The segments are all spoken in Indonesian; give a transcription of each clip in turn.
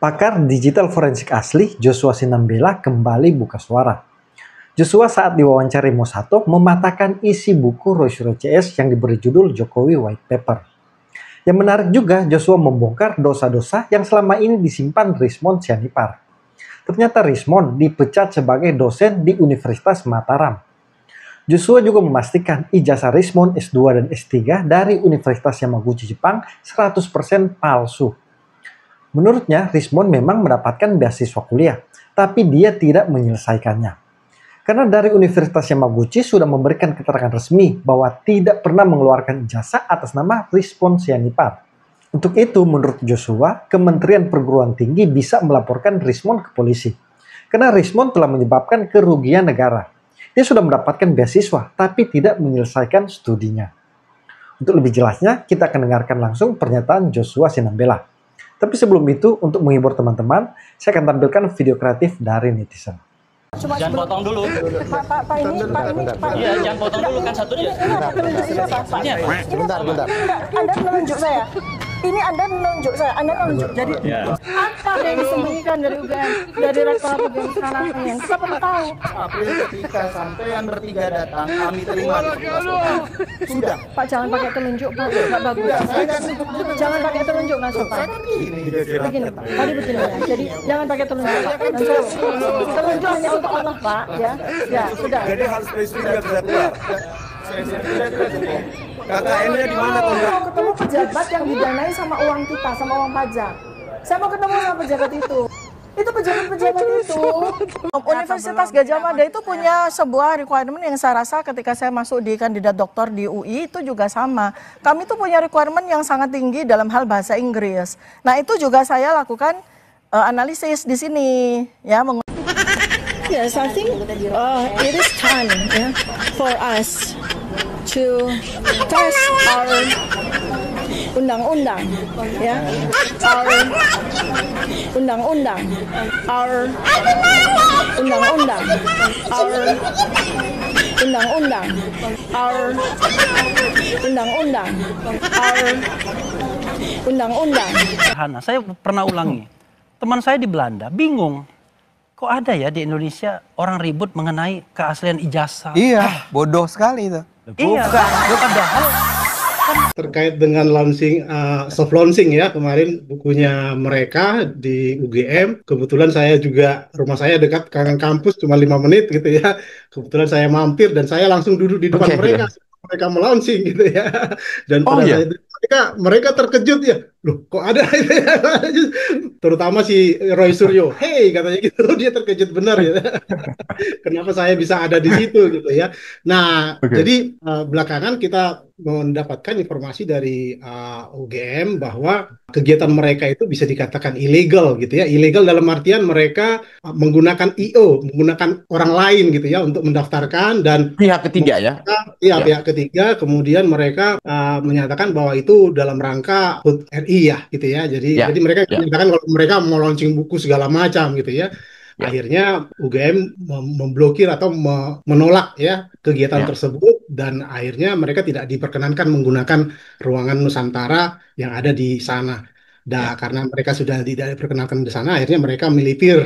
Pakar digital forensik asli Joshua Sinambela kembali buka suara. Joshua saat diwawancari Mosato mematahkan isi buku Roy Suryo CS yang diberi judul Jokowi White Paper. Yang menarik juga, Joshua membongkar dosa-dosa yang selama ini disimpan Rismond Sianipar. Ternyata Rismond dipecat sebagai dosen di Universitas Mataram. Joshua juga memastikan ijazah Rismond S2 dan S3 dari Universitas Yamaguchi Jepang 100% palsu. Menurutnya, Rismond memang mendapatkan beasiswa kuliah, tapi dia tidak menyelesaikannya. Karena dari Universitas Yamaguchi sudah memberikan keterangan resmi bahwa tidak pernah mengeluarkan ijazah atas nama Rismond Sianipar. Untuk itu, menurut Joshua, Kementerian Perguruan Tinggi bisa melaporkan Rismond ke polisi. Karena Rismond telah menyebabkan kerugian negara. Dia sudah mendapatkan beasiswa, tapi tidak menyelesaikan studinya. Untuk lebih jelasnya, kita akan dengarkan langsung pernyataan Joshua Sinambela. Tapi sebelum itu, untuk menghibur teman-teman, saya akan tampilkan video kreatif dari netizen. Jangan potong dulu. Pak ini. Iya, jangan potong dulu kan satu dia. Bentar. Anda menunjuk saya. Ini Anda menunjuk saya. Anda menunjuk. Jadi apa yang disembunyikan dari UGM, dari Rektorat UGM sekarang ini? Kita perlu tahu. April ketika sampean bertiga datang, kami terima. Sudah. Pak jangan pakai telunjuk, Pak. Nggak bagus. Jangan pakai telunjuk, Mas Pak. Begini, Pak. Tadi begini ya. Jadi jangan pakai telunjuk, Pak. Telunjuk hanya untuk Allah, Pak. Ya, sudah. Jadi harus spesifik nggak bisa keluar. KKN-nya di mana? Saya mau ketemu pejabat yang didanai sama uang kita, sama uang pajak. Saya mau ketemu sama pejabat itu. Itu pejabat-pejabat itu. Universitas Gadjah Mada itu punya sebuah requirement yang saya rasa ketika saya masuk di kandidat doktor di UI itu juga sama. Kami tuh punya requirement yang sangat tinggi dalam hal bahasa Inggris. Nah itu juga saya lakukan analisis di sini. Ya, yes, I think it is time for us to test our undang-undang, our undang-undang, our undang-undang, our undang-undang, our undang-undang, our undang-undang. Saya pernah ulangi. Teman saya di Belanda bingung. Kok ada ya di Indonesia orang ribut mengenai keaslian ijazah? Iya, bodoh sekali itu. Iya, padahal terkait dengan soft launching ya kemarin bukunya mereka di UGM. Kebetulan saya juga rumah saya dekat kampus cuma 5 menit gitu ya. Kebetulan saya mampir dan saya langsung duduk di depan mereka melaunching gitu ya. Dan pada saat itu mereka terkejut ya. Loh, kok ada itu ya? Terutama si Roy Suryo, hey katanya gitu, dia terkejut benar ya. Kenapa saya bisa ada di situ gitu ya. Nah, jadi belakangan kita mendapatkan informasi dari UGM bahwa kegiatan mereka itu bisa dikatakan ilegal gitu ya. Ilegal dalam artian mereka menggunakan IO, menggunakan orang lain gitu ya untuk mendaftarkan dan pihak ketiga ya. Iya, pihak ketiga, kemudian mereka menyatakan bahwa itu dalam rangka HUT RI ya gitu ya. Jadi mereka menyatakan kalau mereka mau launching buku segala macam gitu ya. Akhirnya UGM memblokir atau menolak ya kegiatan tersebut dan akhirnya mereka tidak diperkenankan menggunakan ruangan Nusantara yang ada di sana. Karena mereka sudah tidak diperkenalkan di sana, akhirnya mereka melipir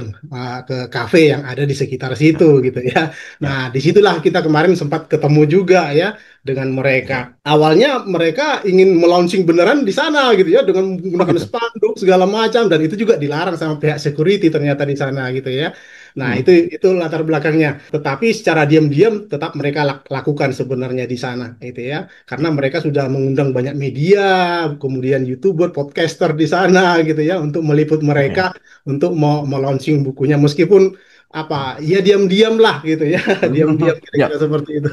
ke kafe yang ada di sekitar situ gitu ya. Nah, disitulah kita kemarin sempat ketemu juga ya dengan mereka. Awalnya mereka ingin melaunching beneran di sana gitu ya dengan menggunakan spanduk segala macam dan itu juga dilarang sama pihak security ternyata di sana gitu ya. Nah, itu latar belakangnya. Tetapi secara diam-diam tetap mereka lakukan sebenarnya di sana gitu ya. Karena mereka sudah mengundang banyak media, kemudian YouTuber, podcaster di sana gitu ya untuk meliput mereka untuk mau launching bukunya meskipun ya diam-diam lah gitu ya. Diam-diam kira-kira seperti itu.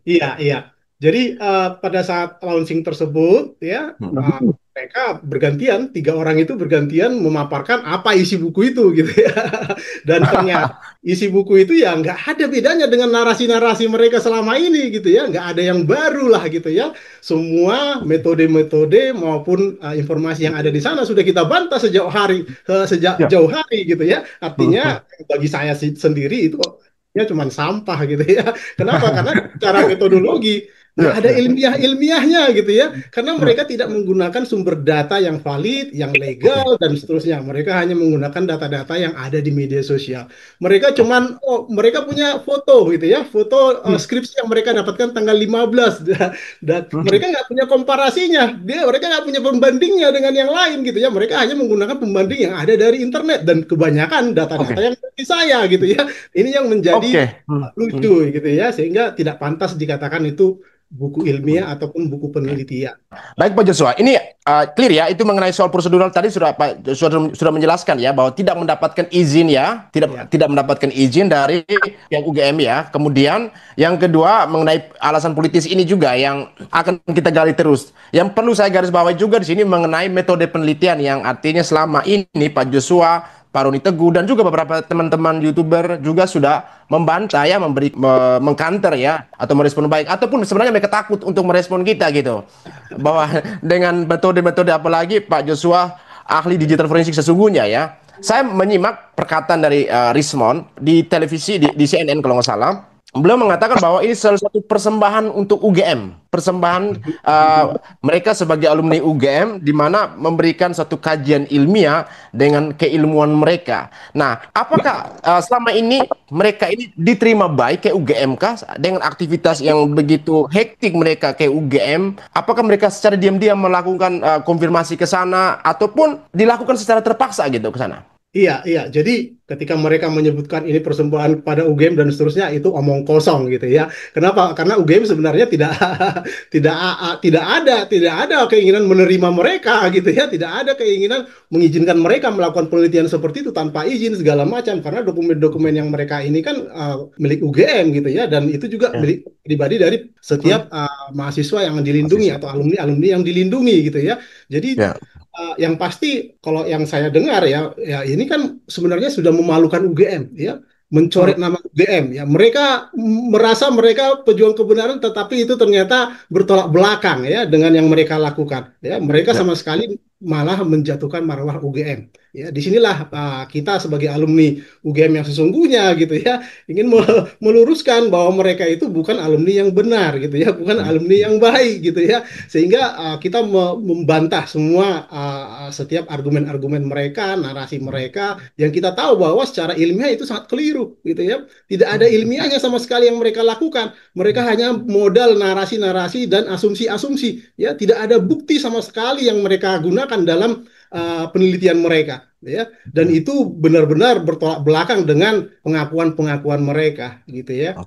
Iya. Jadi pada saat launching tersebut ya mereka bergantian, 3 orang itu bergantian memaparkan apa isi buku itu gitu ya. Dan ternyata isi buku itu ya nggak ada bedanya dengan narasi-narasi mereka selama ini gitu ya. Nggak ada yang baru lah gitu ya. Semua metode-metode maupun informasi yang ada di sana sudah kita bantah sejak jauh hari gitu ya. Artinya bagi saya sendiri itu ya cuma sampah gitu ya. Kenapa? Karena secara metodologi nggak ada ilmiahnya gitu ya, karena mereka tidak menggunakan sumber data yang valid, yang legal dan seterusnya. Mereka hanya menggunakan data-data yang ada di media sosial. Mereka cuman, mereka punya foto gitu ya, foto skripsi yang mereka dapatkan tanggal 15 dan mereka nggak punya komparasinya, mereka nggak punya pembandingnya dengan yang lain gitu ya. Mereka hanya menggunakan pembanding yang ada dari internet dan kebanyakan data-data yang dari saya gitu ya. Ini yang menjadi lucu gitu ya, sehingga tidak pantas dikatakan itu buku ilmiah ataupun buku penelitian. Baik Pak Joshua, ini clear ya, itu mengenai soal prosedural tadi sudah Pak Joshua sudah menjelaskan ya, bahwa tidak mendapatkan izin ya, tidak mendapatkan izin dari yang UGM ya. Kemudian yang kedua mengenai alasan politis ini juga yang akan kita gali terus. Yang perlu saya garis bawahi juga di sini mengenai metode penelitian yang artinya selama ini Pak Joshua, Pak Roni Teguh dan juga beberapa teman-teman YouTuber juga sudah membantah ya, mengkanter ya, atau merespon baik, ataupun sebenarnya mereka takut untuk merespon kita gitu, bahwa dengan metode-metode apalagi Pak Joshua ahli digital forensik sesungguhnya ya. Saya menyimak perkataan dari Rismond di televisi di CNN kalau nggak salah. Beliau mengatakan bahwa ini salah satu persembahan untuk UGM, persembahan mereka sebagai alumni UGM, di mana memberikan satu kajian ilmiah dengan keilmuan mereka. Nah, apakah selama ini mereka ini diterima baik ke UGM kah dengan aktivitas yang begitu hektik mereka ke UGM? Apakah mereka secara diam-diam melakukan konfirmasi ke sana ataupun dilakukan secara terpaksa gitu ke sana? Iya, iya. Jadi ketika mereka menyebutkan ini persembahan pada UGM dan seterusnya, itu omong kosong gitu ya. Kenapa? Karena UGM sebenarnya tidak tidak ada keinginan menerima mereka gitu ya. Tidak ada keinginan mengizinkan mereka melakukan penelitian seperti itu tanpa izin segala macam. Karena dokumen-dokumen yang mereka ini kan milik UGM gitu ya. Dan itu juga milik pribadi dari setiap mahasiswa yang dilindungi atau alumni-alumni yang dilindungi gitu ya. Jadi yang pasti kalau yang saya dengar ya, ini kan sebenarnya sudah memalukan UGM ya, mencoret nama UGM ya. Mereka merasa mereka pejuang kebenaran, tetapi itu ternyata bertolak belakang ya dengan yang mereka lakukan ya. Mereka sama sekali malah menjatuhkan marwah UGM ya. Disinilah kita sebagai alumni UGM yang sesungguhnya gitu ya, ingin meluruskan bahwa mereka itu bukan alumni yang benar gitu ya, bukan alumni yang baik gitu ya, sehingga kita membantah semua setiap argumen-argumen mereka, narasi mereka yang kita tahu bahwa secara ilmiah itu sangat keliru gitu ya. Tidak ada ilmiahnya sama sekali yang mereka lakukan. Mereka hanya modal narasi-narasi dan asumsi-asumsi ya. Tidak ada bukti sama sekali yang mereka gunakan dalam penelitian mereka ya, dan itu benar-benar bertolak belakang dengan pengakuan-pengakuan mereka gitu ya.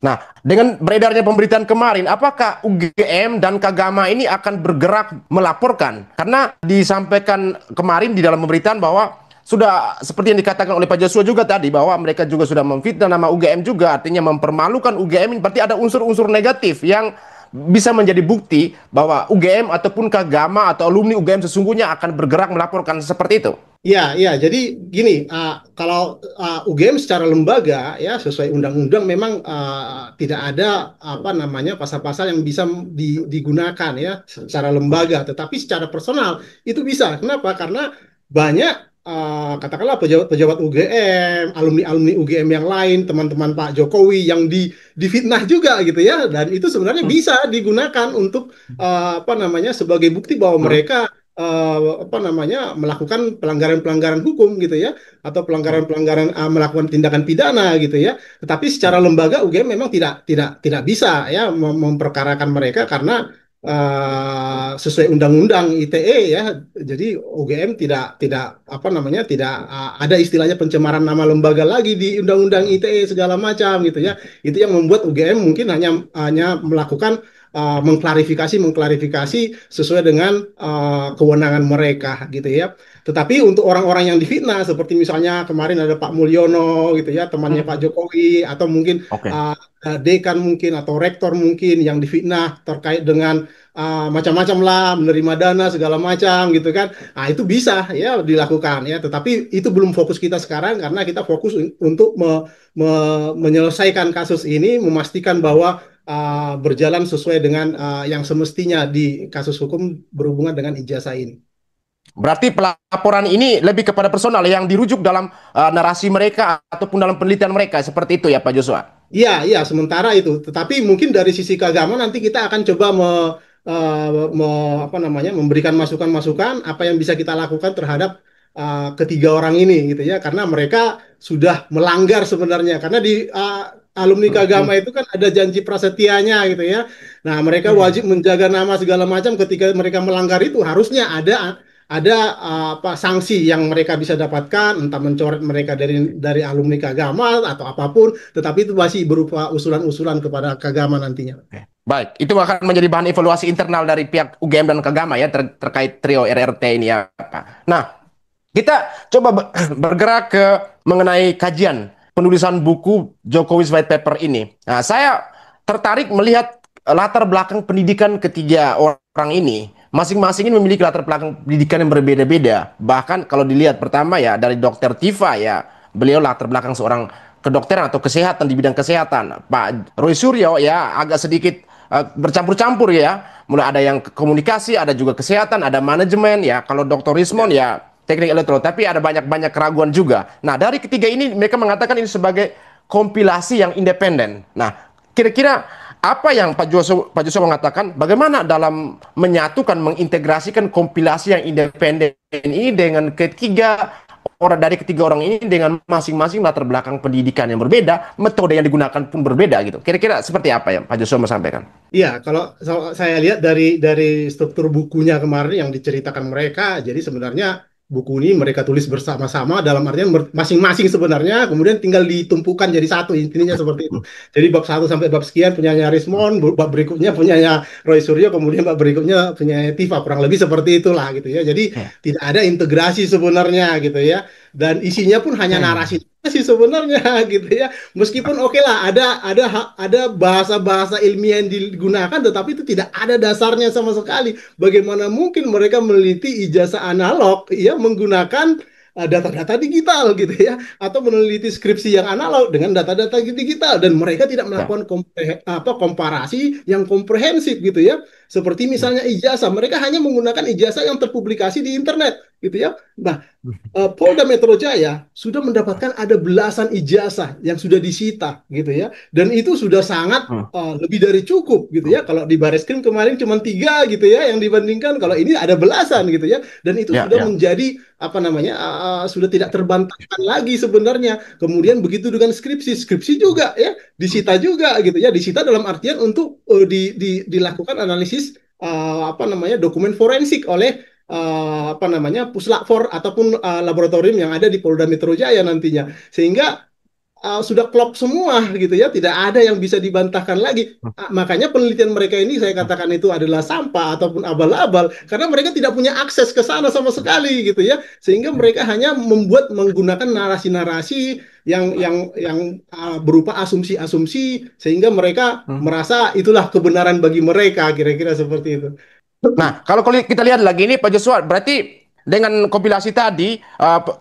Nah, dengan beredarnya pemberitaan kemarin, apakah UGM dan Kagama ini akan bergerak melaporkan? Karena disampaikan kemarin di dalam pemberitaan bahwa sudah seperti yang dikatakan oleh Pak Joshua juga tadi, bahwa mereka juga sudah memfitnah nama UGM juga, artinya mempermalukan UGM. Berarti ada unsur-unsur negatif yang bisa menjadi bukti bahwa UGM ataupun Kagama atau alumni UGM sesungguhnya akan bergerak melaporkan seperti itu. Ya, ya. Jadi gini, kalau UGM secara lembaga ya sesuai undang-undang memang tidak ada apa namanya pasal-pasal yang bisa digunakan ya secara lembaga, tetapi secara personal itu bisa. Kenapa? Karena banyak katakanlah pejabat-pejabat UGM, alumni-alumni UGM yang lain, teman-teman Pak Jokowi yang difitnah juga gitu ya, dan itu sebenarnya bisa digunakan untuk apa namanya sebagai bukti bahwa mereka apa namanya melakukan pelanggaran-pelanggaran hukum gitu ya, atau pelanggaran-pelanggaran melakukan tindakan pidana gitu ya. Tetapi secara lembaga UGM memang tidak bisa ya memperkarakan mereka karena sesuai undang-undang ITE ya. Jadi UGM tidak apa namanya tidak ada istilahnya pencemaran nama lembaga lagi di undang-undang ITE segala macam gitu ya. Itu yang membuat UGM mungkin hanya melakukan mengklarifikasi sesuai dengan kewenangan mereka gitu ya. Tetapi untuk orang-orang yang difitnah seperti misalnya kemarin ada Pak Mulyono gitu ya, temannya Pak Jokowi, atau mungkin dekan mungkin atau rektor mungkin yang difitnah terkait dengan macam-macam lah, menerima dana segala macam gitu kan. Nah, itu bisa ya dilakukan ya, tetapi itu belum fokus kita sekarang karena kita fokus untuk menyelesaikan kasus ini, memastikan bahwa berjalan sesuai dengan yang semestinya di kasus hukum berhubungan dengan ijazah ini. Berarti pelaporan ini lebih kepada personal yang dirujuk dalam narasi mereka ataupun dalam penelitian mereka, seperti itu ya Pak Joshua? Iya, iya, sementara itu. Tetapi mungkin dari sisi keagamaan nanti kita akan coba apa namanya, memberikan masukan-masukan apa yang bisa kita lakukan terhadap ketiga orang ini, gitu ya. Karena mereka sudah melanggar sebenarnya. Karena di alumni keagama itu kan ada janji prasetyanya, gitu ya. Nah, mereka wajib menjaga nama segala macam. Ketika mereka melanggar itu harusnya ada apa sanksi yang mereka bisa dapatkan, entah mencoret mereka dari alumni keagama atau apapun, tetapi itu masih berupa usulan-usulan kepada keagama nantinya. Baik, itu akan menjadi bahan evaluasi internal dari pihak UGM dan keagama ya terkait trio RRT ini ya Pak. Nah, kita coba bergerak ke mengenai kajian penulisan buku Jokowi's White Paper ini. Nah, saya tertarik melihat latar belakang pendidikan ketiga orang ini. Masing-masing ini memiliki latar belakang pendidikan yang berbeda-beda. Bahkan kalau dilihat pertama ya dari Dokter Tifa ya, beliau latar belakang seorang kedokteran atau kesehatan di bidang kesehatan. Pak Roy Suryo ya agak sedikit bercampur-campur ya. Mulai ada yang komunikasi, ada juga kesehatan, ada manajemen ya. Kalau Dr. Rismon ya teknik elektro, tapi ada banyak keraguan juga. Nah, dari ketiga ini mereka mengatakan ini sebagai kompilasi yang independen. Nah, kira-kira apa yang Pak Joshua mengatakan, bagaimana dalam menyatukan, mengintegrasikan kompilasi yang independen ini dengan ketiga orang ini dengan masing-masing latar belakang pendidikan yang berbeda, metode yang digunakan pun berbeda gitu. Kira-kira seperti apa yang Pak Joshua mau sampaikan? Iya, kalau saya lihat dari struktur bukunya kemarin yang diceritakan mereka, jadi sebenarnya buku ini mereka tulis bersama-sama dalam artian masing-masing sebenarnya, kemudian tinggal ditumpukan jadi satu, intinya seperti itu. Jadi bab 1 sampai bab sekian punyanya Rismon, bab berikutnya punyanya Roy Suryo, kemudian bab berikutnya punyanya Tifa, kurang lebih seperti itulah gitu ya. Jadi tidak ada integrasi sebenarnya gitu ya. Dan isinya pun hanya narasi sih sebenarnya gitu ya. Meskipun oke lah ada bahasa-bahasa ilmiah yang digunakan, tetapi itu tidak ada dasarnya sama sekali. Bagaimana mungkin mereka meneliti ijazah analog ya menggunakan data-data digital gitu ya, atau meneliti skripsi yang analog dengan data-data digital, dan mereka tidak melakukan komparasi yang komprehensif gitu ya. Seperti misalnya ijazah, mereka hanya menggunakan ijazah yang terpublikasi di internet gitu ya. Nah, Polda Metro Jaya sudah mendapatkan ada belasan ijazah yang sudah disita gitu ya, dan itu sudah sangat lebih dari cukup gitu ya. Kalau di Bareskrim kemarin cuma 3 gitu ya yang dibandingkan, kalau ini ada belasan gitu ya, dan itu sudah menjadi apa namanya sudah tidak terbantahkan lagi sebenarnya. Kemudian begitu dengan skripsi juga ya disita juga gitu ya, disita dalam artian untuk dilakukan analisis apa namanya dokumen forensik oleh apa namanya puslapfor ataupun laboratorium yang ada di Polda Metro Jaya nantinya, sehingga sudah klop semua gitu ya, tidak ada yang bisa dibantahkan lagi. Makanya penelitian mereka ini saya katakan itu adalah sampah ataupun abal-abal, karena mereka tidak punya akses ke sana sama sekali gitu ya, sehingga mereka hanya menggunakan narasi-narasi yang berupa asumsi-asumsi, sehingga mereka merasa itulah kebenaran bagi mereka, kira-kira seperti itu. Nah, kalau kita lihat lagi ini Pak Joshua, berarti dengan kompilasi tadi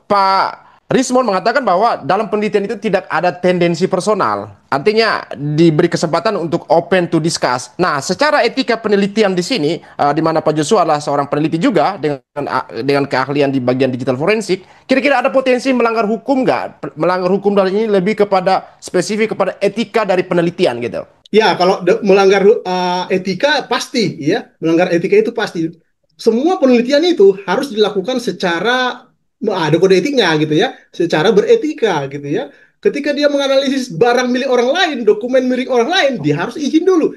Pak Rismon mengatakan bahwa dalam penelitian itu tidak ada tendensi personal. Artinya diberi kesempatan untuk open to discuss. Nah, secara etika penelitian di sini, di mana Pak Joshua adalah seorang peneliti juga dengan keahlian di bagian digital forensik, kira-kira ada potensi melanggar hukum nggak? Melanggar hukum dari ini lebih kepada spesifik kepada etika dari penelitian gitu. Ya, kalau melanggar etika pasti, ya, melanggar etika itu pasti. Semua penelitian itu harus dilakukan secara ada kode etiknya gitu ya, secara beretika gitu ya. Ketika dia menganalisis barang milik orang lain, dokumen milik orang lain, dia harus izin dulu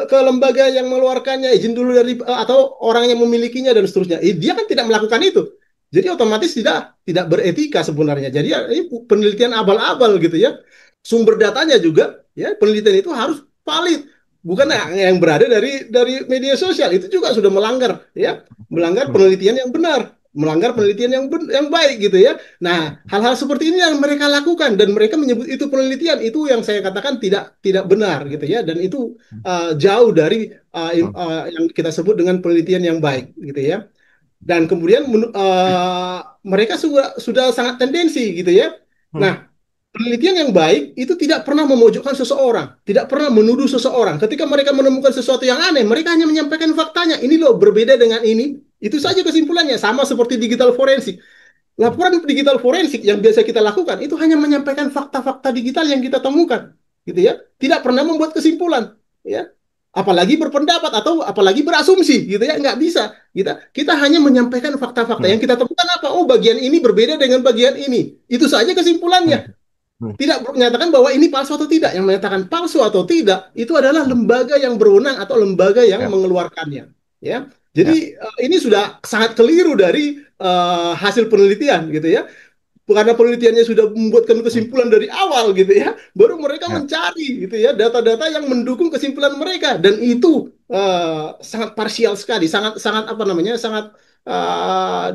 ke lembaga yang mengeluarkannya, izin dulu dari atau orang yang memilikinya dan seterusnya. Dia kan tidak melakukan itu, jadi otomatis tidak beretika sebenarnya. Jadi ini penelitian abal-abal gitu ya. Sumber datanya juga ya, penelitian itu harus valid, bukan yang berada dari media sosial. Itu juga sudah melanggar ya, melanggar penelitian yang benar, melanggar penelitian yang baik gitu ya. Nah, hal-hal seperti ini yang mereka lakukan, dan mereka menyebut itu penelitian, itu yang saya katakan tidak benar gitu ya, dan itu jauh dari yang kita sebut dengan penelitian yang baik gitu ya. Dan kemudian mereka sudah sangat tendensi gitu ya. Nah, penelitian yang baik itu tidak pernah memojokkan seseorang, tidak pernah menuduh seseorang. Ketika mereka menemukan sesuatu yang aneh, mereka hanya menyampaikan faktanya. Ini loh berbeda dengan ini. Itu saja kesimpulannya. Sama seperti digital forensik. Laporan digital forensik yang biasa kita lakukan itu hanya menyampaikan fakta-fakta digital yang kita temukan. gitu ya, tidak pernah membuat kesimpulan, ya. Apalagi berpendapat atau apalagi berasumsi, gitu ya, nggak bisa. Kita hanya menyampaikan fakta-fakta yang kita temukan apa? Oh, bagian ini berbeda dengan bagian ini. Itu saja kesimpulannya. Tidak menyatakan bahwa ini palsu atau tidak. Yang menyatakan palsu atau tidak itu adalah lembaga yang berwenang atau lembaga yang mengeluarkannya. Ya, jadi ini sudah sangat keliru dari hasil penelitian, gitu ya. Karena penelitiannya sudah membuatkan kesimpulan dari awal, gitu ya, baru mereka mencari, gitu ya, data-data yang mendukung kesimpulan mereka, dan itu sangat parsial sekali, sangat sangat apa namanya, sangat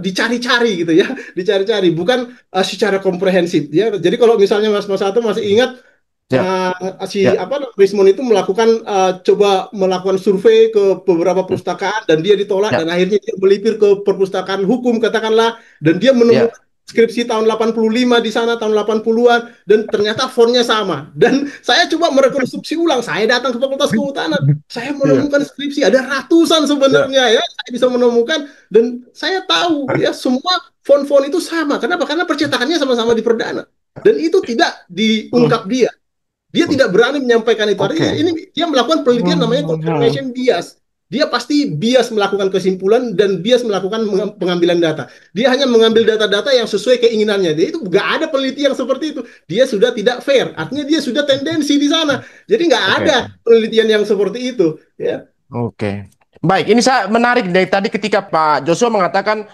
dicari-cari, gitu ya, dicari-cari, bukan secara komprehensif, ya. Jadi kalau misalnya Mas Sato masih ingat, Rismon itu coba melakukan survei ke beberapa perpustakaan dan dia ditolak, dan akhirnya dia melipir ke perpustakaan hukum katakanlah, dan dia menemukan skripsi tahun 85 di sana, tahun 80-an, dan ternyata fontnya sama. Dan saya coba merekonstruksi ulang, saya datang ke Fakultas Kehutanan, saya menemukan skripsi, ada ratusan sebenarnya, ya, saya bisa menemukan, dan saya tahu, ya, semua font-font itu sama. Kenapa? Karena percetakannya sama-sama di Perdana. Dan itu tidak diungkap dia. Dia tidak berani menyampaikan itu. Artinya ini dia melakukan penelitian namanya confirmation bias. Dia pasti bias melakukan kesimpulan dan bias melakukan pengambilan data. Dia hanya mengambil data-data yang sesuai keinginannya. Dia itu nggak ada penelitian yang seperti itu. Dia sudah tidak fair. Artinya dia sudah tendensi di sana. Jadi nggak ada penelitian yang seperti itu. Ya. Baik, ini saya menarik dari tadi ketika Pak Joshua mengatakan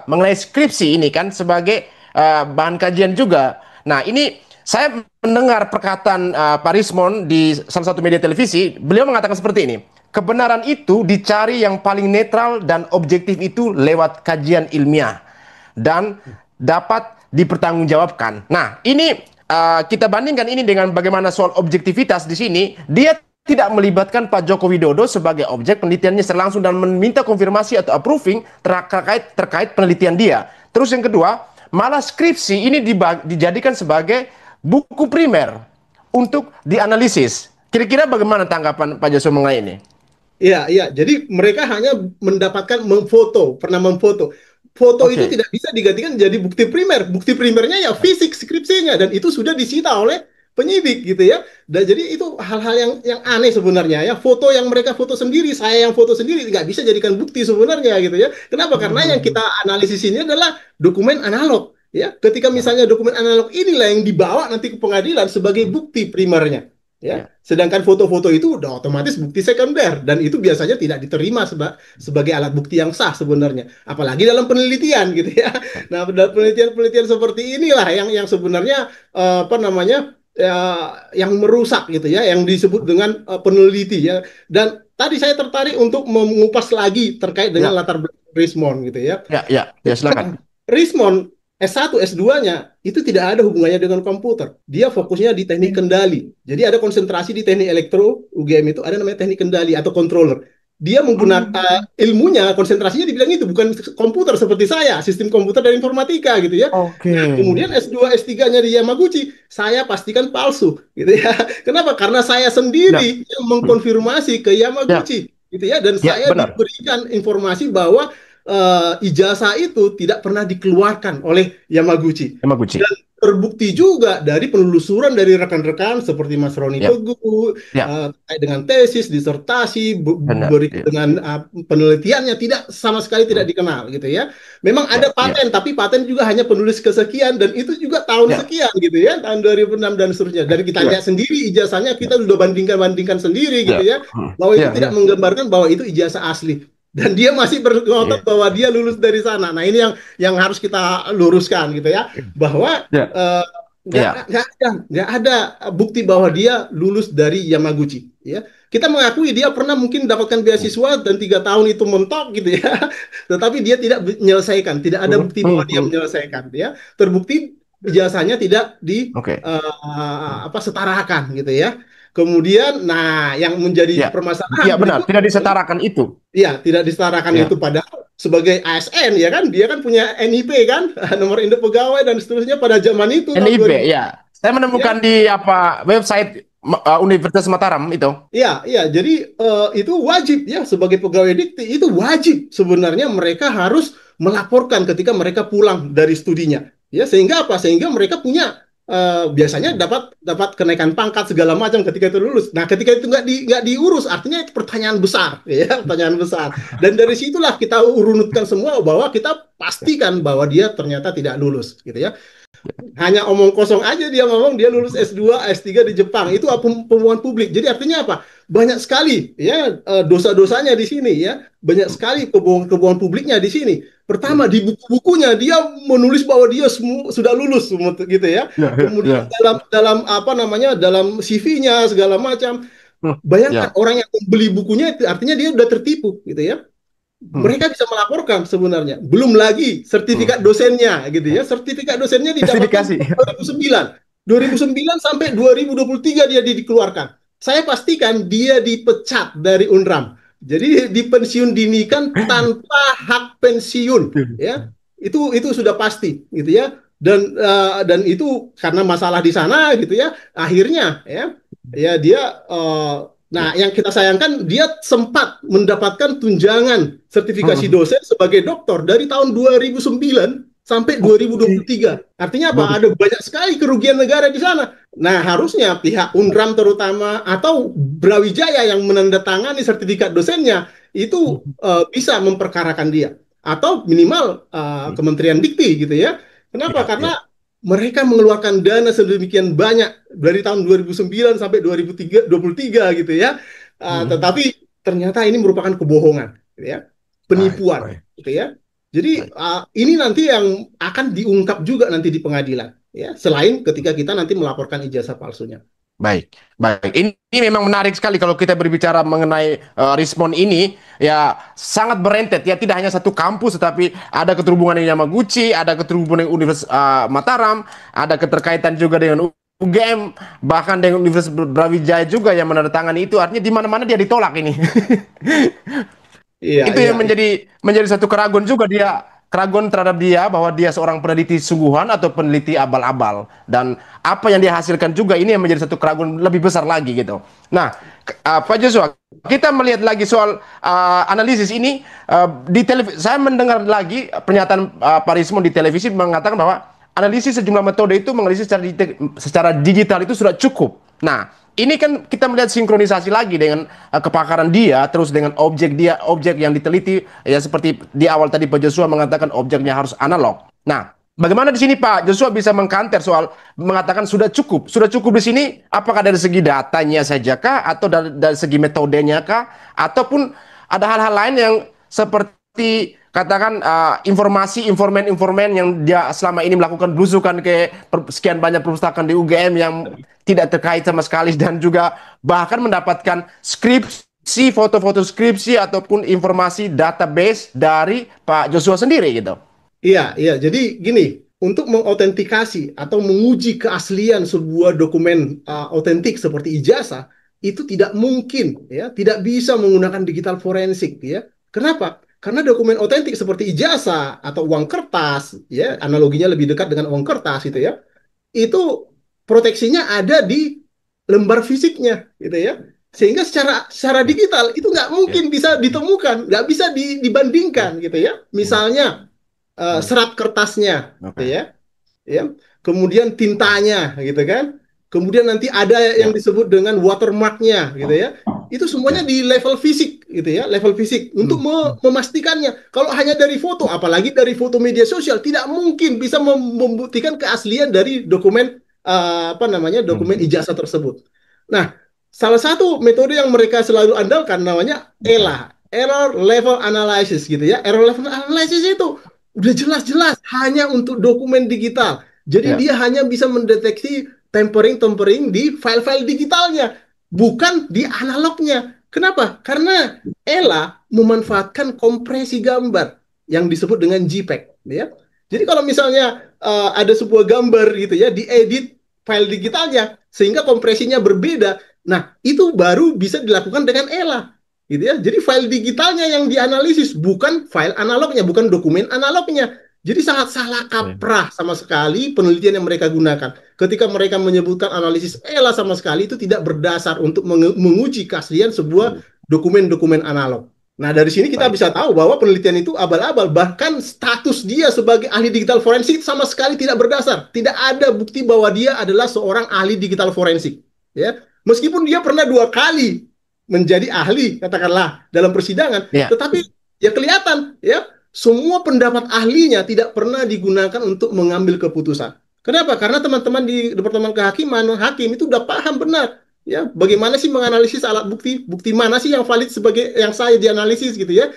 mengenai skripsi ini kan sebagai bahan kajian juga. Nah, ini saya mendengar perkataan Pak Rismon di salah satu media televisi. Beliau mengatakan seperti ini. Kebenaran itu dicari yang paling netral dan objektif itu lewat kajian ilmiah dan dapat dipertanggungjawabkan. Nah, ini kita bandingkan ini dengan bagaimana soal objektivitas di sini. Dia tidak melibatkan Pak Joko Widodo sebagai objek penelitiannya secara langsung dan meminta konfirmasi atau approving terkait penelitian dia. Terus yang kedua, malah skripsi ini dijadikan sebagai buku primer untuk dianalisis. Kira-kira bagaimana tanggapan Pak Joshua mengenai ini? Iya. Jadi mereka hanya mendapatkan pernah memfoto. Foto itu tidak bisa digantikan jadi bukti primer. Bukti primernya ya fisik skripsinya, dan itu sudah disita oleh penyidik, gitu ya. Dan jadi itu hal-hal yang aneh sebenarnya, ya. Foto yang mereka foto sendiri, saya yang foto sendiri, nggak bisa jadikan bukti sebenarnya, gitu ya. Kenapa? Karena yang kita analisis ini adalah dokumen analog, ya. Ketika misalnya dokumen analog inilah yang dibawa nanti ke pengadilan sebagai bukti primernya. Ya, sedangkan foto-foto itu udah otomatis bukti sekunder, dan itu biasanya tidak diterima sebagai alat bukti yang sah sebenarnya, apalagi dalam penelitian, gitu ya. Nah, dalam penelitian seperti inilah yang sebenarnya yang merusak, gitu ya, yang disebut dengan peneliti, ya. Dan tadi saya tertarik untuk mengupas lagi terkait dengan latar belakang Rismon, gitu ya. Ya, silakan. Rismon S1, S2-nya itu tidak ada hubungannya dengan komputer. Dia fokusnya di teknik kendali. Jadi ada konsentrasi di teknik elektro, UGM itu ada namanya teknik kendali atau controller. Dia menggunakan ilmunya, konsentrasinya di bidang itu, bukan komputer seperti saya, sistem komputer dan informatika, gitu ya. Nah, kemudian S2, S3-nya di Yamaguchi, saya pastikan palsu, gitu ya. Kenapa? Karena saya sendiri yang mengkonfirmasi ke Yamaguchi, gitu ya. Dan saya diberikan informasi bahwa ijazah itu tidak pernah dikeluarkan oleh Yamaguchi. Dan terbukti juga dari penelusuran dari rekan-rekan seperti Mas Roni Teguh, terkait dengan tesis, disertasi, dengan penelitiannya sama sekali tidak dikenal, gitu ya. Memang ada paten, tapi paten juga hanya penulis kesekian, dan itu juga tahun sekian, gitu ya, tahun 2006 dan seterusnya. Dari kita lihat sendiri ijazahnya, kita sudah bandingkan sendiri, gitu ya, bahwa itu tidak menggambarkan bahwa itu ijazah asli. Dan dia masih berkotot bahwa dia lulus dari sana. Nah, ini yang harus kita luruskan, gitu ya, bahwa nggak ada bukti bahwa dia lulus dari Yamaguchi, ya. Kita mengakui dia pernah mungkin mendapatkan beasiswa dan 3 tahun itu mentok, gitu ya, tetapi dia tidak menyelesaikan, tidak ada bukti bahwa dia menyelesaikan, ya. Terbukti ijazahnya tidak setarakan, gitu ya. Kemudian, nah, yang menjadi permasalahan, iya benar, tidak disetarakan itu. Iya, tidak disetarakan itu, padahal sebagai ASN, ya kan, dia kan punya NIP kan, nomor induk pegawai dan seterusnya pada zaman itu. NIP, ya. Saya menemukan di website Universitas Mataram itu. Iya, jadi itu wajib, ya, sebagai pegawai dikti itu wajib sebenarnya mereka harus melaporkan ketika mereka pulang dari studinya, ya, sehingga apa? Sehingga mereka punya biasanya dapat kenaikan pangkat segala macam ketika itu lulus. Nah, ketika itu nggak diurus, artinya itu pertanyaan besar, ya, pertanyaan besar. Dan dari situlah kita urunutkan semua bahwa kita pastikan bahwa dia ternyata tidak lulus, gitu ya. Hanya omong kosong aja dia ngomong dia lulus S2, S3 di Jepang. Itu pembohongan publik. Jadi artinya apa? Banyak sekali ya dosa-dosanya di sini ya. Banyak sekali kebohongan publiknya di sini. Pertama di buku-bukunya dia menulis bahwa dia sudah lulus gitu ya. Kemudian dalam apa namanya? Dalam CV-nya segala macam. Bayangkan orang yang membeli bukunya itu artinya dia udah tertipu gitu ya. Mereka bisa melaporkan sebenarnya. Belum lagi sertifikat dosennya gitu ya. Sertifikat dosennya didapatkan 2009 sampai 2023 dia dikeluarkan. Saya pastikan dia dipecat dari UNRAM. Jadi dipensiun dinikan tanpa hak pensiun ya. Itu sudah pasti gitu ya. Dan itu karena masalah di sana gitu ya. Akhirnya ya dia nah, yang kita sayangkan dia sempat mendapatkan tunjangan sertifikasi dosen sebagai doktor dari tahun 2009 sampai 2023. Artinya apa? Ada banyak sekali kerugian negara di sana. Nah, harusnya pihak UNRAM terutama atau Brawijaya yang menandatangani sertifikat dosennya itu bisa memperkarakan dia atau minimal Kementerian Dikti gitu ya. Kenapa? Karena mereka mengeluarkan dana sedemikian banyak dari tahun 2009 sampai 2023 gitu ya. Tetapi ternyata ini merupakan kebohongan, gitu ya. Penipuan, gitu ya. Jadi ini nanti yang akan diungkap juga nanti di pengadilan, ya. Selain ketika kita nanti melaporkan ijazah palsunya. Baik. Ini memang menarik sekali kalau kita berbicara mengenai Rismond ini, ya sangat berentet ya, tidak hanya satu kampus, tetapi ada keterhubungan dengan Yamaguchi, ada keterhubungan dengan Universitas Mataram, ada keterkaitan juga dengan UGM, bahkan dengan Universitas Brawijaya juga yang menandatangani itu. Artinya di mana-mana dia ditolak ini. Itu yang menjadi satu keraguan juga keraguan terhadap dia bahwa dia seorang peneliti sungguhan atau peneliti abal-abal, dan apa yang dia hasilkan juga ini yang menjadi satu keraguan lebih besar lagi gitu. Nah, Pak Joshua, kita melihat lagi soal analisis ini di televisi. Saya mendengar lagi pernyataan Pak Rismond di televisi mengatakan bahwa analisis sejumlah metode itu menganalisis secara digital itu sudah cukup. Nah, ini kan kita melihat sinkronisasi lagi dengan kepakaran dia, terus dengan objek yang diteliti, ya seperti di awal tadi Pak Joshua mengatakan objeknya harus analog. Nah, bagaimana di sini Pak Joshua bisa mengkanter soal mengatakan sudah cukup? Sudah cukup di sini, apakah dari segi datanya saja kah, atau dari segi metodenya kah, ataupun ada hal-hal lain yang seperti katakan informan yang dia selama ini melakukan belusukan ke sekian banyak perpustakaan di UGM yang tidak terkait sama sekali, dan juga bahkan mendapatkan skripsi, foto-foto skripsi ataupun informasi database dari Pak Joshua sendiri gitu. Iya. Jadi gini, untuk mengautentikasi atau menguji keaslian sebuah dokumen otentik seperti ijazah itu tidak mungkin, ya, tidak bisa menggunakan digital forensik, ya. Kenapa? Karena dokumen otentik seperti ijazah atau uang kertas, ya, analoginya lebih dekat dengan uang kertas itu ya. Itu proteksinya ada di lembar fisiknya, gitu ya. Sehingga secara digital itu nggak mungkin bisa ditemukan, nggak bisa dibandingkan, gitu ya. Misalnya serat kertasnya, gitu ya. Kemudian tintanya, gitu kan. Kemudian nanti ada yang disebut dengan watermarknya, gitu ya. Itu semuanya di level fisik, gitu ya, level fisik untuk memastikannya. Kalau hanya dari foto, apalagi dari foto media sosial, tidak mungkin bisa membuktikan keaslian dari dokumen dokumen ijazah tersebut. Nah, salah satu metode yang mereka selalu andalkan namanya ELA, Error Level Analysis, gitu ya. Error Level Analysis itu udah jelas-jelas hanya untuk dokumen digital. Jadi dia hanya bisa mendeteksi tempering di file-file digitalnya, bukan di analognya. Kenapa? Karena ELA memanfaatkan kompresi gambar yang disebut dengan JPEG, ya. Jadi kalau misalnya ada sebuah gambar gitu ya, diedit file digitalnya sehingga kompresinya berbeda, nah itu baru bisa dilakukan dengan ELA, gitu ya. Jadi file digitalnya yang dianalisis, bukan file analognya, bukan dokumen analognya. Jadi sangat salah kaprah sama sekali penelitian yang mereka gunakan. Ketika mereka menyebutkan analisis ELA sama sekali itu tidak berdasar untuk menguji keaslian sebuah dokumen-dokumen analog. Nah, dari sini kita bisa tahu bahwa penelitian itu abal-abal. Bahkan status dia sebagai ahli digital forensik sama sekali tidak berdasar. Tidak ada bukti bahwa dia adalah seorang ahli digital forensik. Ya, meskipun dia pernah 2 kali menjadi ahli, katakanlah dalam persidangan, tetapi ya kelihatan, ya semua pendapat ahlinya tidak pernah digunakan untuk mengambil keputusan. Kenapa? Karena teman-teman di Departemen Kehakiman, hakim itu udah paham benar. Ya, bagaimana sih menganalisis alat bukti? Bukti mana sih yang valid sebagai yang saya dianalisis gitu ya?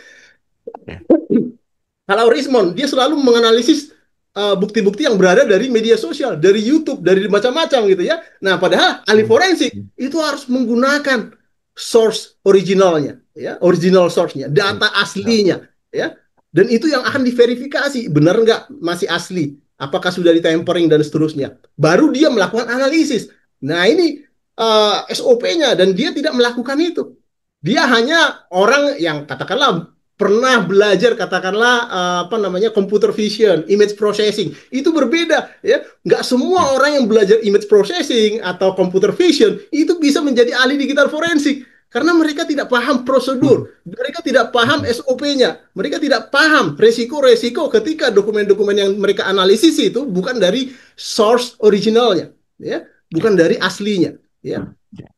Kalau Rismond, dia selalu menganalisis bukti-bukti yang berada dari media sosial, dari YouTube, dari macam-macam gitu ya. Nah, padahal ahli forensik itu harus menggunakan source originalnya, ya, original source-nya, data aslinya, ya. Dan itu yang akan diverifikasi, benar nggak masih asli, apakah sudah ditempering dan seterusnya. Baru dia melakukan analisis. Nah, ini SOP-nya, dan dia tidak melakukan itu. Dia hanya orang yang katakanlah pernah belajar katakanlah computer vision, image processing. Itu berbeda, ya. Nggak semua orang yang belajar image processing atau computer vision itu bisa menjadi ahli digital forensik. Karena mereka tidak paham prosedur, mereka tidak paham SOP-nya, mereka tidak paham resiko-resiko ketika dokumen-dokumen yang mereka analisis itu bukan dari source originalnya, ya, bukan dari aslinya. Ya,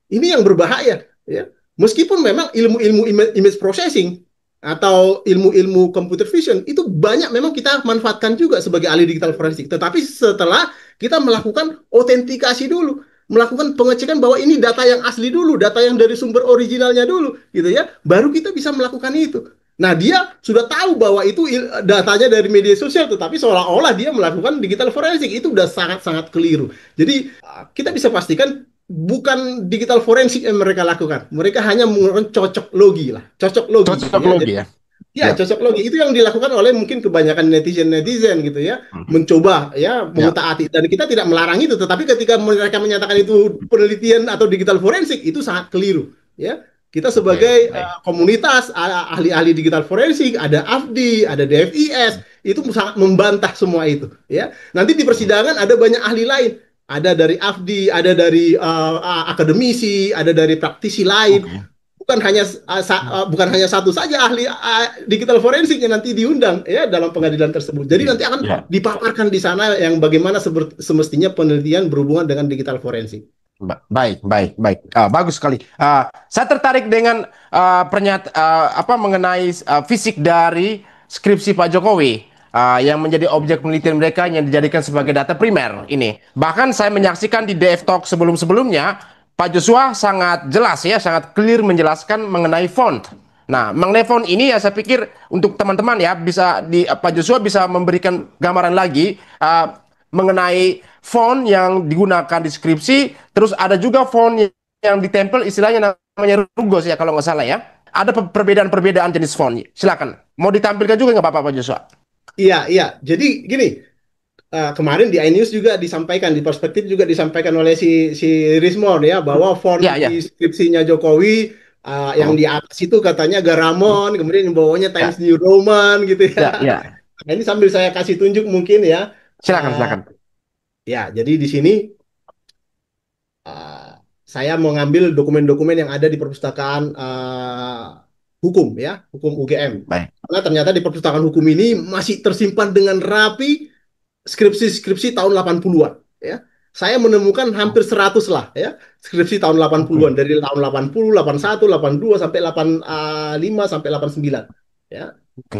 ini yang berbahaya. Ya, meskipun memang ilmu-ilmu image processing atau ilmu-ilmu computer vision itu banyak memang kita manfaatkan juga sebagai ahli digital forensik. Tetapi setelah kita melakukan autentikasi dulu, melakukan pengecekan bahwa ini data yang asli dulu, data yang dari sumber originalnya dulu, gitu ya, baru kita bisa melakukan itu. Nah, dia sudah tahu bahwa itu datanya dari media sosial, tetapi seolah-olah dia melakukan digital forensik. Itu udah sangat-sangat keliru. Jadi, kita bisa pastikan bukan digital forensik yang mereka lakukan. Mereka hanya menggunakan cocok logi lah. Cocok logi. Cocok logi ya? Ya, cocok logi. Itu yang dilakukan oleh mungkin kebanyakan netizen gitu ya. Mencoba ya, mengutak-atik. Dan kita tidak melarang itu. Tetapi ketika mereka menyatakan itu penelitian atau digital forensik, itu sangat keliru. Ya. Kita sebagai komunitas ahli-ahli digital forensik, ada AFDI, ada DFIS, itu sangat membantah semua itu. Ya. Nanti di persidangan ada banyak ahli lain. Ada dari AFDI, ada dari akademisi, ada dari praktisi lain. Bukan hanya satu saja ahli digital forensik yang nanti diundang ya dalam pengadilan tersebut. Jadi nanti akan dipaparkan di sana yang bagaimana semestinya penelitian berhubungan dengan digital forensik. Baik. Bagus sekali. Saya tertarik dengan mengenai fisik dari skripsi Pak Jokowi. Yang menjadi objek penelitian mereka yang dijadikan sebagai data primer ini. Bahkan saya menyaksikan di DF Talk sebelum-sebelumnya, Pak Joshua sangat jelas ya, sangat clear menjelaskan mengenai font. Nah, mengenai font ini ya saya pikir untuk teman-teman ya, Pak Joshua bisa memberikan gambaran lagi mengenai font yang digunakan di skripsi, terus ada juga font yang ditempel istilahnya namanya Rugos ya kalau nggak salah ya. Ada perbedaan-perbedaan jenis font. Silakan. Mau ditampilkan juga nggak Pak Joshua? Iya. Jadi gini, kemarin di iNews juga disampaikan, di Perspektif juga disampaikan oleh si Rismond ya, bahwa font di skripsinya Jokowi yang di atas itu katanya Garamond, kemudian di bawahnya Times New Roman gitu ya. Nah, ini sambil saya kasih tunjuk mungkin ya. Silakan. Ya, jadi di sini saya mengambil dokumen-dokumen yang ada di perpustakaan hukum ya, hukum UGM. Baik. Karena ternyata di perpustakaan hukum ini masih tersimpan dengan rapi skripsi-skripsi tahun 80-an ya. Saya menemukan hampir 100 lah ya, skripsi tahun 80-an dari tahun 80, 81, 82 sampai 85 sampai 89 ya.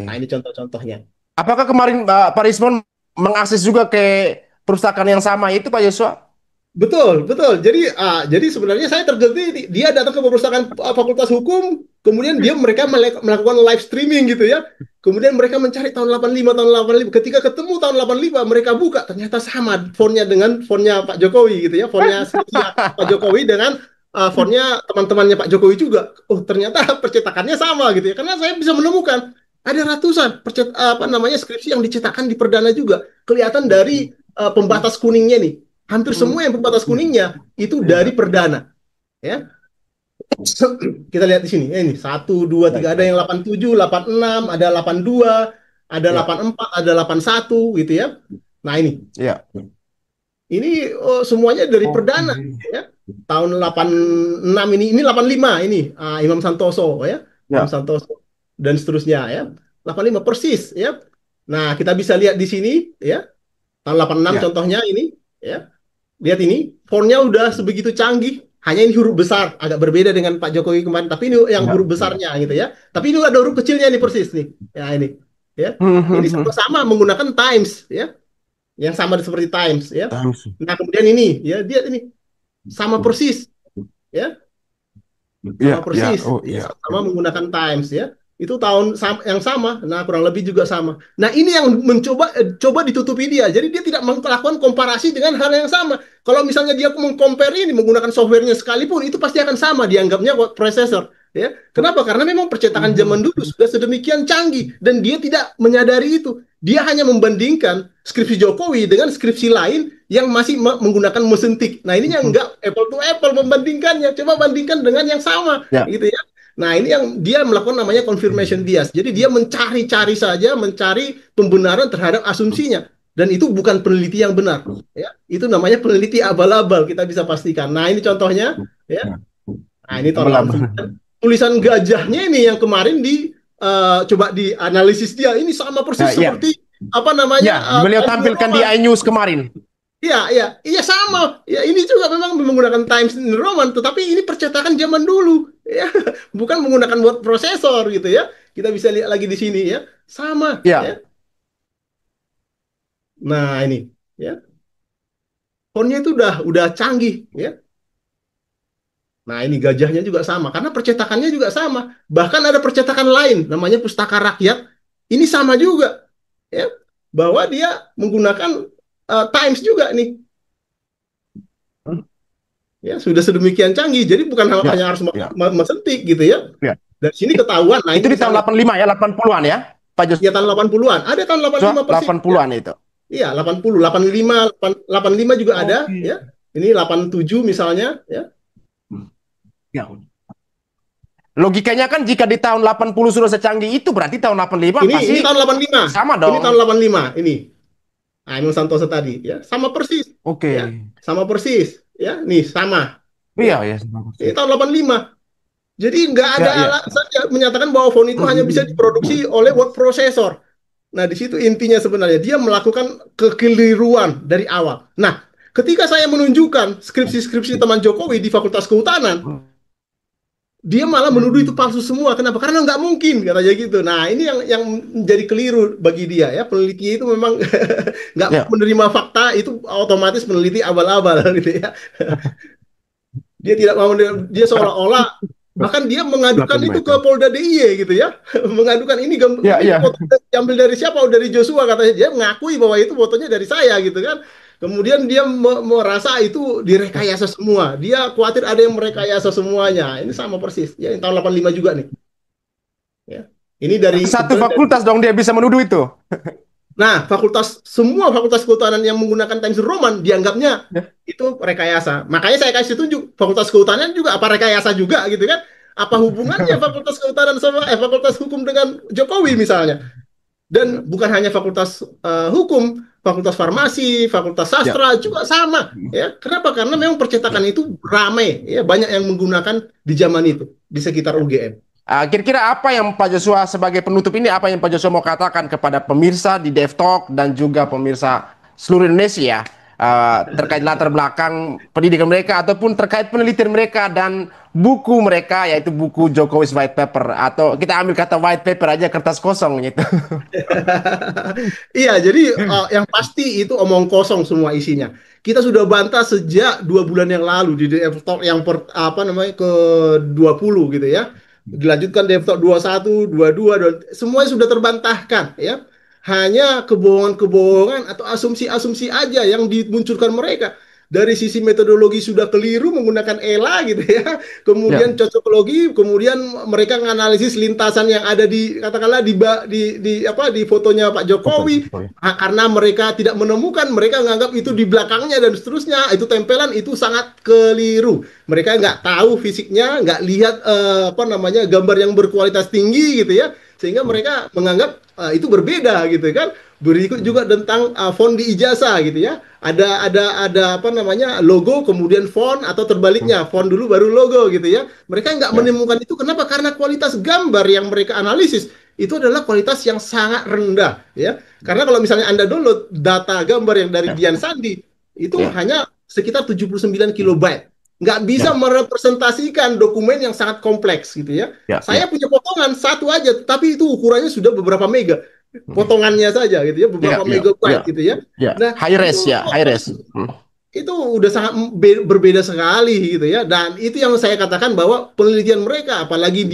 Nah, ini contoh-contohnya. Apakah kemarin Pak Rismond mengakses juga ke perpustakaan yang sama itu Pak Joshua? Betul. Jadi sebenarnya saya terjadi dia datang ke perpustakaan Fakultas Hukum, kemudian mereka melakukan live streaming gitu ya. Kemudian mereka mencari tahun 85, tahun 85. Ketika ketemu tahun 85, mereka buka, ternyata sama fontnya dengan fontnya Pak Jokowi gitu ya. Fontnya Pak Jokowi dengan fontnya teman-temannya Pak Jokowi juga. Oh, ternyata percetakannya sama gitu ya. Karena saya bisa menemukan ada ratusan skripsi yang dicetakkan di Perdana juga. Kelihatan dari pembatas kuningnya nih. Hampir semua yang pembatas kuningnya itu dari Perdana. Ya. Kita lihat di sini. Ini 1, 2, 3, ada yang 87, 86, ada 82, ada 84, ada 81 gitu ya. Nah, ini. Ya. Ini semuanya dari Perdana ya. Tahun 86 ini 85 ini Imam Santoso ya. Imam Santoso. dan seterusnya ya. 85 persis ya. Nah, kita bisa lihat di sini ya. Tahun 86 Ya. contohnya ini ya. Lihat ini, fontnya udah sebegitu canggih. Hanya ini huruf besar, agak berbeda dengan Pak Jokowi kemarin. Tapi ini yang Ya. huruf besarnya gitu ya. Tapi ini ada huruf kecilnya nih persis nih. Ya ini, ya. Ini sama-sama menggunakan Times ya, yang sama seperti Times ya. Nah kemudian ini ya, dia ini sama persis ya, sama persis, sama menggunakan Times ya. Itu tahun yang sama, nah kurang lebih juga sama. Nah ini yang coba ditutupi dia. Jadi dia tidak melakukan komparasi dengan hal yang sama. Kalau misalnya dia mengcompare ini menggunakan softwarenya sekalipun, itu pasti akan sama dianggapnya word processor. Ya, kenapa? Karena memang percetakan zaman dulu sudah sedemikian canggih dan dia tidak menyadari itu. Dia hanya membandingkan skripsi Jokowi dengan skripsi lain yang masih menggunakan mesin tik. Nah ini yang enggak apple to apple membandingkannya. Coba bandingkan dengan yang sama, gitu ya. Nah, ini yang dia melakukan namanya confirmation bias. Jadi dia mencari-cari saja, mencari pembenaran terhadap asumsinya. Dan itu bukan peneliti yang benar. Ya. Itu namanya peneliti abal-abal, kita bisa pastikan. Nah, ini contohnya. Ya. Nah, ini tulisan gajahnya ini yang kemarin coba dianalisis dia. Ini sama persis seperti apa namanya? Beliau tampilkan di iNews kemarin. Iya sama. Ya ini juga memang menggunakan Times New Roman, tetapi ini percetakan zaman dulu, ya, bukan menggunakan word processor gitu ya. Kita bisa lihat lagi di sini ya, sama. Ya. Nah ini, ya, fontnya itu udah canggih, ya. Nah ini gajahnya juga sama, karena percetakannya juga sama. Bahkan ada percetakan lain, namanya Pustaka Rakyat. Ini sama juga, ya, bahwa dia menggunakan Times juga nih. Ya, sudah sedemikian canggih. Jadi bukan hanya harus mesentik gitu ya. Dari sini ketahuan. Nah, itu di tahun 85 ya, 80-an ya, Pak Jos. Ya, tahun 80-an. Ada tahun 85 persis. 80-an ya. Itu. Iya, 80, 85 juga ada ya. Ini 87 misalnya ya. Logikanya kan jika di tahun 80 sudah secanggih itu, berarti tahun 85 ini tahun 85. Sama dong. Ini tahun 85 ini. Nah, Emil Santoso tadi ya, sama persis. Oke. Ya, sama persis ya. Nih, sama. Iya, Ini tahun 85. Jadi nggak ada alasan menyatakan bahwa font itu hanya bisa diproduksi oleh word processor. Nah, di situ intinya sebenarnya dia melakukan kekeliruan dari awal. Nah, ketika saya menunjukkan skripsi-skripsi teman Jokowi di Fakultas Kehutanan, dia malah menuduh itu palsu semua. Kenapa? Karena nggak mungkin, katanya gitu. Nah, ini yang menjadi keliru bagi dia ya. Peneliti itu memang nggak menerima fakta, itu otomatis peneliti abal-abal gitu ya. Dia tidak mau, dia seolah-olah bahkan dia mengadukan itu ke Polda DIY gitu ya. Mengadukan ini foto diambil dari siapa? Dari Joshua, katanya. Dia mengakui bahwa itu fotonya dari saya gitu kan. Kemudian dia merasa itu direkayasa semua. Dia khawatir ada yang merekayasa semuanya. Ini sama persis. Ya, tahun 85 juga nih. Ya. Ini dari satu fakultas dong dia bisa menuduh itu. Nah, semua fakultas kehutanan yang menggunakan Times New Roman dianggapnya itu rekayasa. Makanya saya kasih tunjuk, fakultas kehutanan juga apa rekayasa juga gitu kan? Apa hubungannya fakultas kehutanan sama fakultas hukum dengan Jokowi misalnya? Dan bukan hanya fakultas hukum, fakultas farmasi, fakultas sastra juga sama. Ya, kenapa? Karena memang percetakan itu ramai, ya, banyak yang menggunakan di zaman itu di sekitar UGM. Kira-kira apa yang Pak Joshua sebagai penutup ini, apa yang Pak Joshua mau katakan kepada pemirsa di DevTalk dan juga pemirsa seluruh Indonesia terkait latar belakang pendidikan mereka ataupun terkait penelitian mereka dan buku mereka, yaitu buku Jokowi's White Paper, atau kita ambil kata white paper aja, kertas kosong gitu. Iya, jadi yang pasti itu omong kosong semua isinya. Kita sudah bantah sejak 2 bulan yang lalu di DevTalk yang ke-20 gitu ya. Dilanjutkan DevTalk 21, 22, semuanya sudah terbantahkan ya. Hanya kebohongan-kebohongan atau asumsi-asumsi aja yang dimunculkan mereka. Dari sisi metodologi sudah keliru menggunakan ELA gitu ya. Kemudian cocokologi, kemudian mereka menganalisis lintasan yang ada di katakanlah di fotonya Pak Jokowi. Karena mereka tidak menemukan, mereka menganggap itu di belakangnya dan seterusnya. Itu tempelan, itu sangat keliru. Mereka nggak tahu fisiknya, nggak lihat gambar yang berkualitas tinggi gitu ya. Sehingga mereka menganggap itu berbeda gitu kan. Berikut juga tentang font di ijazah gitu ya. ada apa namanya logo kemudian font atau terbaliknya font dulu baru logo gitu ya. Mereka nggak menemukan itu. Kenapa? Karena kualitas gambar yang mereka analisis itu adalah kualitas yang sangat rendah ya. Karena kalau misalnya Anda download data gambar yang dari Dian Sandi itu hanya sekitar 79 kilobyte. Nggak bisa merepresentasikan dokumen yang sangat kompleks gitu ya. Saya punya potongan satu aja, tapi itu ukurannya sudah beberapa mega. Potongannya saja gitu ya, beberapa megabyte gitu ya. Nah, high res high res. Itu udah sangat berbeda sekali gitu ya. Dan itu yang saya katakan bahwa penelitian mereka, apalagi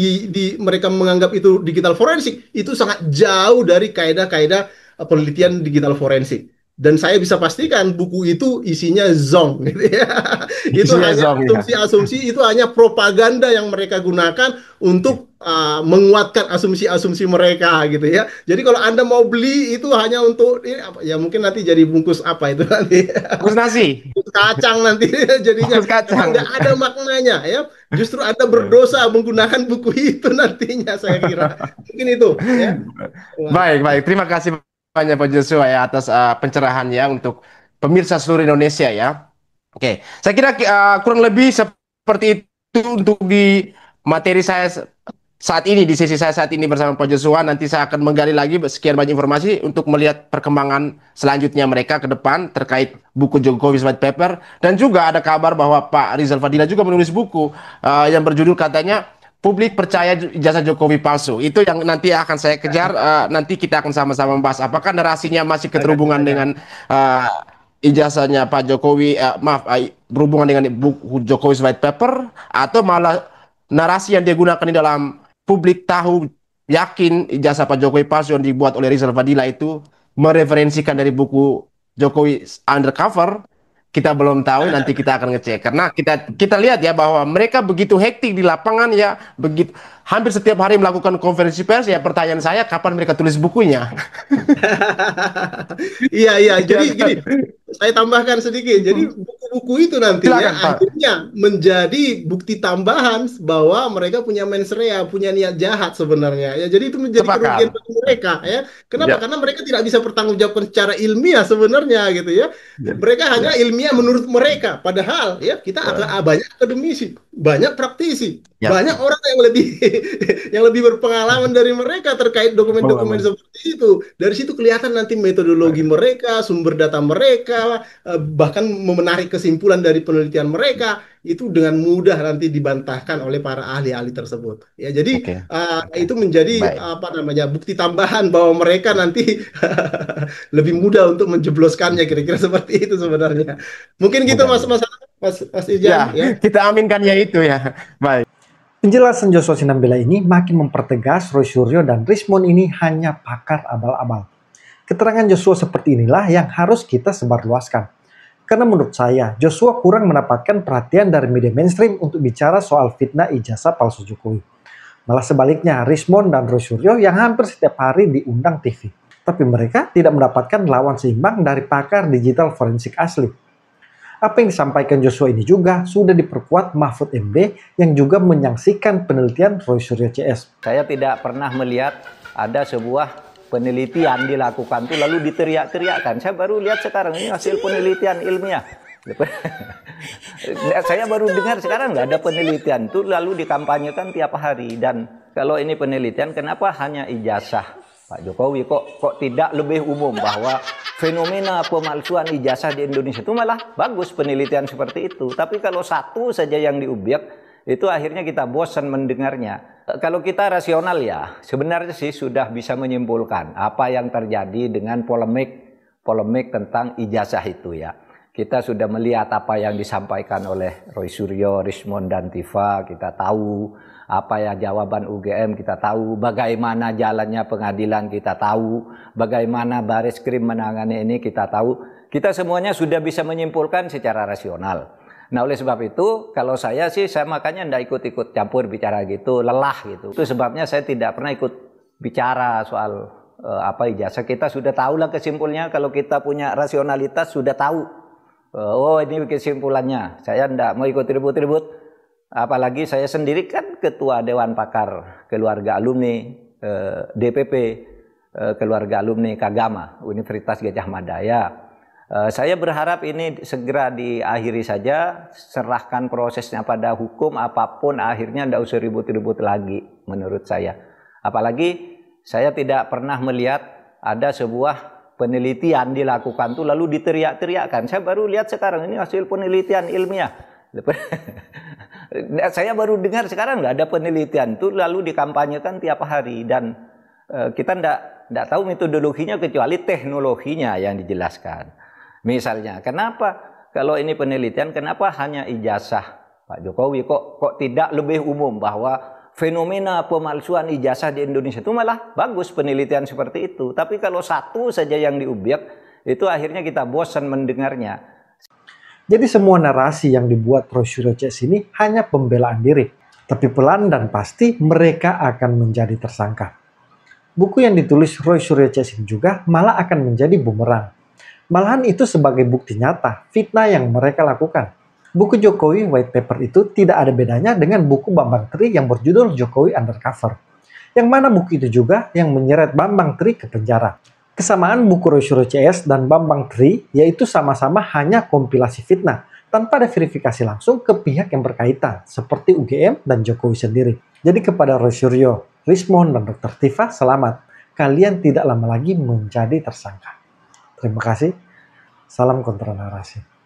mereka menganggap itu digital forensik, itu sangat jauh dari kaedah-kaedah penelitian digital forensik. Dan saya bisa pastikan buku itu isinya zong gitu ya. Itu hanya asumsi-asumsi, itu hanya propaganda yang mereka gunakan untuk menguatkan asumsi-asumsi mereka gitu ya. Jadi kalau Anda mau beli itu hanya untuk ya mungkin nanti jadi bungkus apa itu nanti. Bungkus nasi. Bungkus kacang nanti jadinya. Nggak ada maknanya ya. Justru Anda berdosa menggunakan buku itu nantinya saya kira. Mungkin itu ya. Baik. Terima kasih banyak Pak Joshua ya atas pencerahannya untuk pemirsa seluruh Indonesia ya. Oke, saya kira kurang lebih seperti itu untuk di materi saya saat ini, di sesi saya saat ini bersama Pak Joshua. Nanti saya akan menggali lagi sekian banyak informasi untuk melihat perkembangan selanjutnya mereka ke depan terkait buku Jokowi White Paper. Dan juga ada kabar bahwa Pak Rizal Fadila juga menulis buku yang berjudul katanya Publik Percaya Ijazah Jokowi Palsu. Itu yang nanti akan saya kejar. Nanti kita akan sama-sama membahas apakah narasinya masih keterhubungan dengan ijazahnya Pak Jokowi, berhubungan dengan buku Jokowi White Paper, atau malah narasi yang dia gunakan di dalam publik tahu yakin ijazah Pak Jokowi palsu yang dibuat oleh Rizal Fadila itu mereferensikan dari buku Jokowi Undercover. Kita belum tahu, nanti kita akan ngecek karena kita lihat ya bahwa mereka begitu hektik di lapangan ya, begitu hampir setiap hari melakukan konferensi pers ya. Pertanyaan saya kapan mereka tulis bukunya? Iya, jadi gini, saya tambahkan sedikit. Jadi buku-buku itu nanti ya akhirnya menjadi bukti tambahan bahwa mereka punya mens rea, punya niat jahat sebenarnya. Ya, jadi itu menjadi kerugian bagi mereka ya. Kenapa? Karena mereka tidak bisa bertanggungjawabkan secara ilmiah sebenarnya gitu ya. Mereka hanya ilmiah menurut mereka. Padahal ya kita banyak akademisi, banyak praktisi, banyak orang yang lebih berpengalaman dari mereka terkait dokumen-dokumen seperti itu. Dari situ kelihatan nanti metodologi mereka, sumber data mereka, bahkan menarik kesimpulan dari penelitian mereka itu dengan mudah nanti dibantahkan oleh para ahli-ahli tersebut. Ya, jadi itu menjadi apa namanya bukti tambahan bahwa mereka nanti lebih mudah untuk menjebloskannya, kira-kira seperti itu sebenarnya. Mungkin gitu Mas Irjan. Ya. Kita aminkannya itu ya. Baik. Penjelasan Joshua Sinambela ini makin mempertegas Roy Suryo dan Rismond ini hanya pakar abal-abal. Keterangan Joshua seperti inilah yang harus kita sebarluaskan. Karena menurut saya, Joshua kurang mendapatkan perhatian dari media mainstream untuk bicara soal fitnah ijazah palsu Jokowi. Malah sebaliknya, Rismond dan Roy Suryo yang hampir setiap hari diundang TV. Tapi mereka tidak mendapatkan lawan seimbang dari pakar digital forensik asli. Apa yang disampaikan Joshua ini juga sudah diperkuat Mahfud MD yang juga menyaksikan penelitian Roy Suryo CS. Saya tidak pernah melihat ada sebuah penelitian dilakukan tuh lalu diteriak-teriakkan. Saya baru lihat sekarang ini hasil penelitian ilmiah. Saya baru dengar sekarang nggak ada penelitian tuh lalu dikampanyekan tiap hari. Dan kalau ini penelitian, kenapa hanya ijazah Pak Jokowi? Kok tidak lebih umum bahwa fenomena pemalsuan ijazah di Indonesia itu malah bagus penelitian seperti itu. Tapi kalau satu saja yang diubyek, itu akhirnya kita bosan mendengarnya. Kalau kita rasional ya, sebenarnya sih sudah bisa menyimpulkan apa yang terjadi dengan polemik tentang ijazah itu ya. Kita sudah melihat apa yang disampaikan oleh Roy Suryo, Rismond dan Tifa, kita tahu apa ya jawaban UGM, kita tahu bagaimana jalannya pengadilan, kita tahu bagaimana Bareskrim menangani ini, kita tahu. Kita semuanya sudah bisa menyimpulkan secara rasional. Nah oleh sebab itu kalau saya sih makanya tidak ikut-ikut campur bicara gitu, lelah gitu. Itu sebabnya saya tidak pernah ikut bicara soal apa ijazah. Kita sudah tahu lah kesimpulannya, kalau kita punya rasionalitas sudah tahu. Oh ini kesimpulannya, saya tidak mau ikut ribut-ribut. Apalagi saya sendiri kan ketua Dewan Pakar Keluarga Alumni DPP Keluarga Alumni Kagama Universitas Gadjah Mada ya. Saya berharap ini segera diakhiri saja, serahkan prosesnya pada hukum, apapun akhirnya tidak usah ribut-ribut lagi menurut saya. Apalagi saya tidak pernah melihat ada sebuah penelitian dilakukan tuh lalu diteriak-teriakkan. Saya baru lihat sekarang ini hasil penelitian ilmiah. Saya baru dengar sekarang nggak ada penelitian tuh lalu dikampanyekan tiap hari, dan kita nggak tahu metodologinya kecuali teknologinya yang dijelaskan. Misalnya, kenapa kalau ini penelitian, kenapa hanya ijazah Pak Jokowi, kok tidak lebih umum bahwa fenomena pemalsuan ijazah di Indonesia itu malah bagus penelitian seperti itu. Tapi kalau satu saja yang diubiak, itu akhirnya kita bosan mendengarnya. Jadi semua narasi yang dibuat Roy Suryo CS ini hanya pembelaan diri. Tapi pelan dan pasti mereka akan menjadi tersangka. Buku yang ditulis Roy Suryo CS ini juga malah akan menjadi bumerang. Malahan itu sebagai bukti nyata fitnah yang mereka lakukan. Buku Jokowi White Paper itu tidak ada bedanya dengan buku Bambang Tri yang berjudul Jokowi Undercover. Yang mana buku itu juga yang menyeret Bambang Tri ke penjara. Kesamaan buku Roy Suryo CS dan Bambang Tri yaitu sama-sama hanya kompilasi fitnah tanpa ada verifikasi langsung ke pihak yang berkaitan seperti UGM dan Jokowi sendiri. Jadi kepada Roy Suryo, Rismon dan Dr. Tifa, selamat. Kalian tidak lama lagi menjadi tersangka. Terima kasih. Salam kontra narasi.